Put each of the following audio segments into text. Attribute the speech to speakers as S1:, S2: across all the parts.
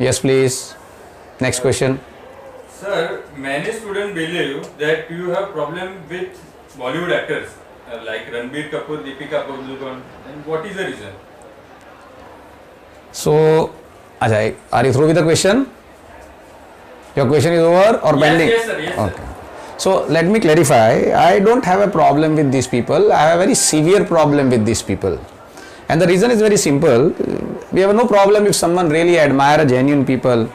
S1: Yes, please. Next question.
S2: Sir, many students believe that you have problem with Bollywood actors like Ranbir Kapoor, Deepika Padukone, and what is the reason?
S1: So, Ajay, are you through with the question? Your question is over or pending?
S2: Yes, sir. Yes,
S1: okay.
S2: sir.
S1: So let me clarify. I don't have a problem with these people. I have a very severe problem with these people. And the reason is very simple. We have no problem if someone really admire genuine people.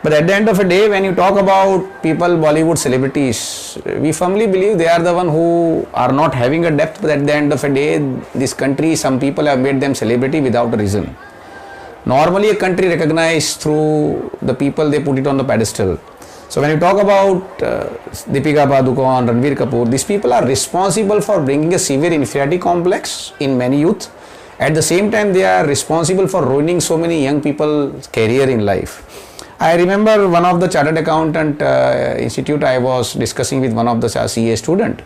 S1: But at the end of the day, when you talk about people, Bollywood celebrities, we firmly believe they are the one who are not having a depth. But at the end of the day, this country, some people have made them celebrity without a reason. Normally, a country recognized through the people they put it on the pedestal. So when you talk about Deepika Padukone, Ranbir Kapoor, these people are responsible for bringing a severe inferiority complex in many youth. At the same time, they are responsible for ruining so many young people's career in life. I remember one of the Chartered Accountant Institute, I was discussing with one of the CA student.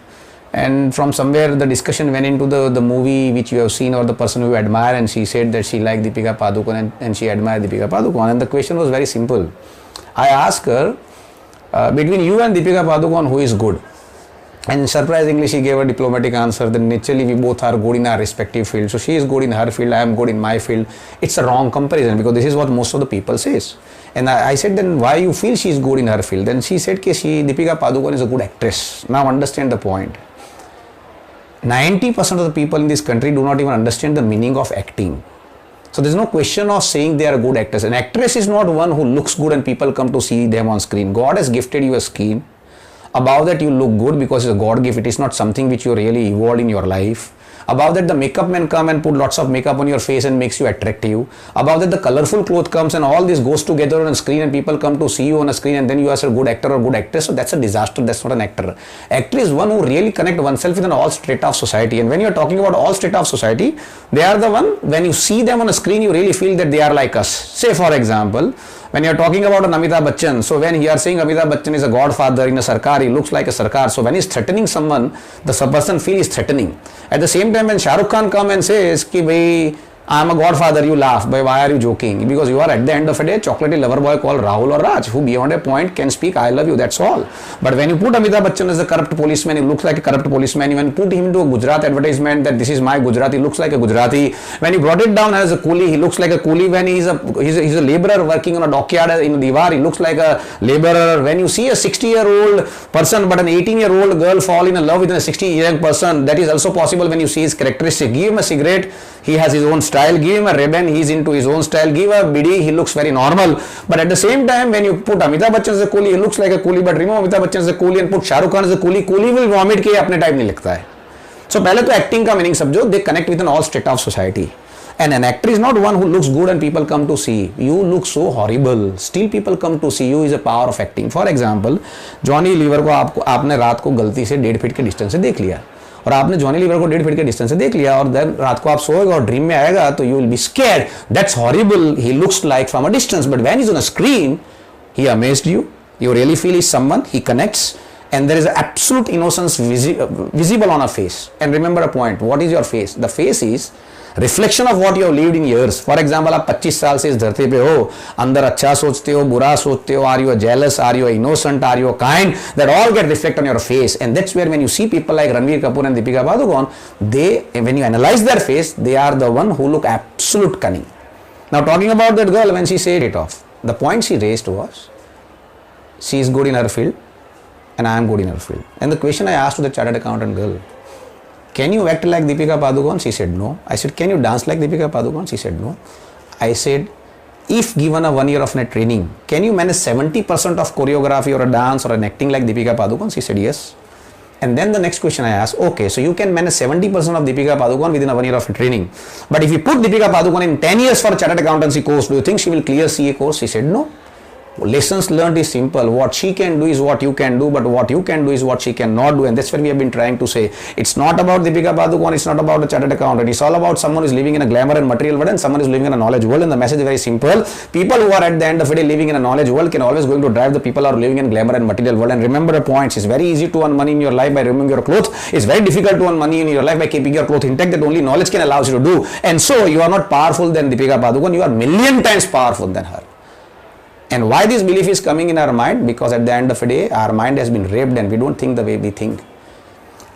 S1: And from somewhere the discussion went into the movie which you have seen or the person who you admire, and she said that she liked Deepika Padukone and she admired Deepika Padukone. And the question was very simple. I asked her, between you and Deepika Padukone, who is good? And surprisingly, she gave a diplomatic answer that naturally we both are good in our respective fields. So she is good in her field, I am good in my field. It's a wrong comparison because this is what most of the people says. And I said, then why you feel she is good in her field? Then she said, Deepika Padukone is a good actress. Now understand the point. 90% of the people in this country do not even understand the meaning of acting. So there is no question of saying they are a good actress. An actress is not one who looks good and people come to see them on screen. God has gifted you a skin. Above that you look good because it's a God gift. It is not something which you really evolved in your life. Above that the makeup men come and put lots of makeup on your face and makes you attractive. Above that the colorful cloth comes and all this goes together on a screen and people come to see you on a screen and then you are a good actor or good actress. So that's a disaster. That's not an actor. Actor is one who really connect oneself with an all strata of society. And when you are talking about all strata of society, they are the one, when you see them on a screen, you really feel that they are like us. Say for example, when you are talking about an Amitabh Bachchan, so when you are saying Amitabh Bachchan is a godfather in a sarkar, he looks like a sarkar. So when he is threatening someone, the person feels threatening. At the same time, when Shah Rukh Khan come and says ki bhai, I am a godfather, you laugh. But why are you joking? Because you are at the end of a day chocolatey lover boy called Rahul or Raj, who beyond a point can speak I love you, that's all. But when you put Amitabh Bachchan as a corrupt policeman, he looks like a corrupt policeman. When you put him to a Gujarat advertisement that this is my Gujarati, he looks like a Gujarati. When you brought it down as a coolie, he looks like a coolie. When he's a labourer working on a dockyard in Diwar, he looks like a labourer. When you see a 60-year-old person but an 18-year-old girl fall in love with a 60-year-old person, that is also possible when you see his characteristic. Give him a cigarette, he has his own style. Give him a ribbon, he is into his own style. Give a bidi, he looks very normal. But at the same time, when you put Amitabh Bachchan as a coolie, he looks like a coolie. But remove Amitabh Bachchan as a coolie and put Shah Rukh Khan as a coolie, coolie will vomit के अपने type नहीं लगता है. So पहले तो acting का meaning समझो, they connect with an all strata of society. And an actor is not one who looks good and people come to see. You look so horrible. Still people come to see you is a power of acting. For example, Johnny Lever को आपने रात को गलती से 1.5 feet के distance से देख लिया. और आपने जॉनी लीवर को 1.5 फीट के डिस्टेंस से देख लिया और देन रात को आप सोएगा और ड्रीम में आएगा तो you will be scared. That's horrible. He looks like from a distance but when he is on a screen he amazed you. You really feel he's someone, he connects, and there is absolute innocence visible on a face. And remember a point, what is your face? The face is reflection of what you have lived in years. For example, आप 25 साल से इस धरती पे हो, अंदर अच्छा सोचते हो, बुरा सोचते हो, are you jealous, are you innocent, are you kind, that all get reflected on your face. And that's where when you see people like Ranbir Kapoor and Deepika Padukone, when you analyze their face, they are the one who look absolute cunning. Now talking about that girl, when she said it off, the point she raised was, she is good in her field and I am good in her field. And the question I asked to the chartered accountant girl, can you act like Deepika Padukone? She said no. I said, can you dance like Deepika Padukone? She said no. I said, if given a 1 year of net training, can you manage 70% of choreography or a dance or an acting like Deepika Padukone? She said yes. And then the next question I asked, okay, so you can manage 70% of Deepika Padukone within a 1 year of training. But if you put Deepika Padukone in 10 years for a chartered accountancy course, do you think she will clear CA course? She said no. Lessons learned is simple. What she can do is what you can do, but what you can do is what she cannot do. And that's what we have been trying to say. It's not about Deepika Padukone, it's not about a chartered accountant. It's all about someone who is living in a glamour and material world and someone who is living in a knowledge world. And the message is very simple. People who are at the end of the day living in a knowledge world can always going to drive the people who are living in glamour and material world. And remember a point, it's very easy to earn money in your life by removing your clothes. It's very difficult to earn money in your life by keeping your clothes intact, that only knowledge can allow you to do. And so you are not powerful than Deepika Padukone, you are million times powerful than her. And why this belief is coming in our mind? Because at the end of the day, our mind has been raped and we don't think the way we think.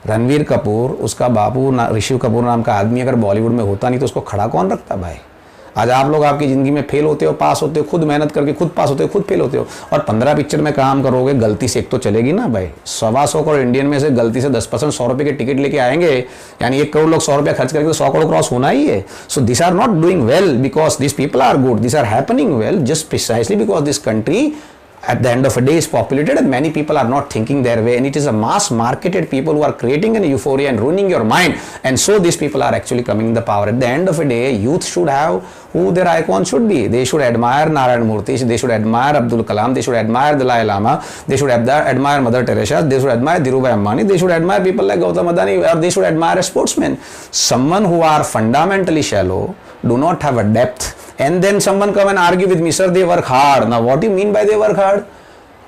S1: Ranveer Kapoor, उसका बापू ऋषि कपूर नाम का आदमी अगर बॉलीवुड में होता नहीं तो उसको खड़ा कौन रखता भाई? आज आप लोग आपकी ज़िंदगी में फेल होते हो, पास होते हो, खुद मेहनत करके खुद पास होते हो, खुद फेल होते हो, और 15 पिक्चर में काम करोगे, गलती से एक तो चलेगी ना भाई। 125 करोड़ इंडियन में से गलती से 10% 100 रुपये के टिकट लेके आएंगे, यानी 1 करोड़ लोग 100 रुपया खर्च करके तो 100 करोड़ क्रॉस होना ही है। So this are not doing well because this people are good, this are happening well just precisely because this country at the end of a day is populated and many people are not thinking their way, and it is a mass marketed people who are creating an euphoria and ruining your mind, and so these people are actually coming in the power. At the end of a day, youth should have who their icon should be. They should admire Narayan Murthy, they should admire Abdul Kalam, they should admire Dalai Lama, they should admire Mother Teresa, they should admire Dhirubhai Ambani, they should admire people like Gautam Adani, or they should admire a sportsman. Someone who are fundamentally shallow, do not have a depth, and then someone come and argue with me, sir, they work hard. Now what do you mean by they work hard?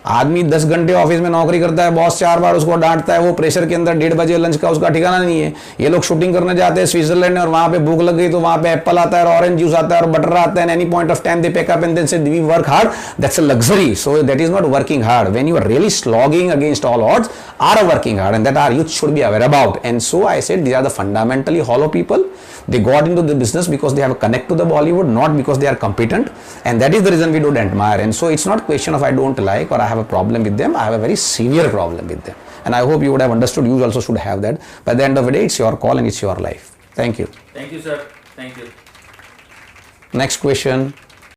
S1: आदमी 10 घंटे office में नौकरी करता है, boss 4 बार उसको डांटता है, वो pressure के अंदर 1:30 बजे लंच का उसका ठिकाना नहीं है। ये लोग शूटिंग करने जाते हैं स्विट्जरलैंड और वहां पे भूख लग गई तो वहां पे एप्पल आता है और ऑरेंज जूस आता है और बटर आता है, any point of time they pick up and then say we work hard. That's a luxury, so that is not working hard. When you are really slogging against all odds are working hard, and that our youth should be aware about. And so I said these are the fundamentally hollow people. They got into the business because they have a connect to the Bollywood, not because they are competent, and that is the reason we don't admire. And so it's not a question of I don't like or I have a problem with them. I have a very severe problem with them, and I hope you would have understood. You also should have that. By the end of the day, it's your call and it's your life. Thank you.
S2: Thank you, sir. Thank you.
S1: Next question.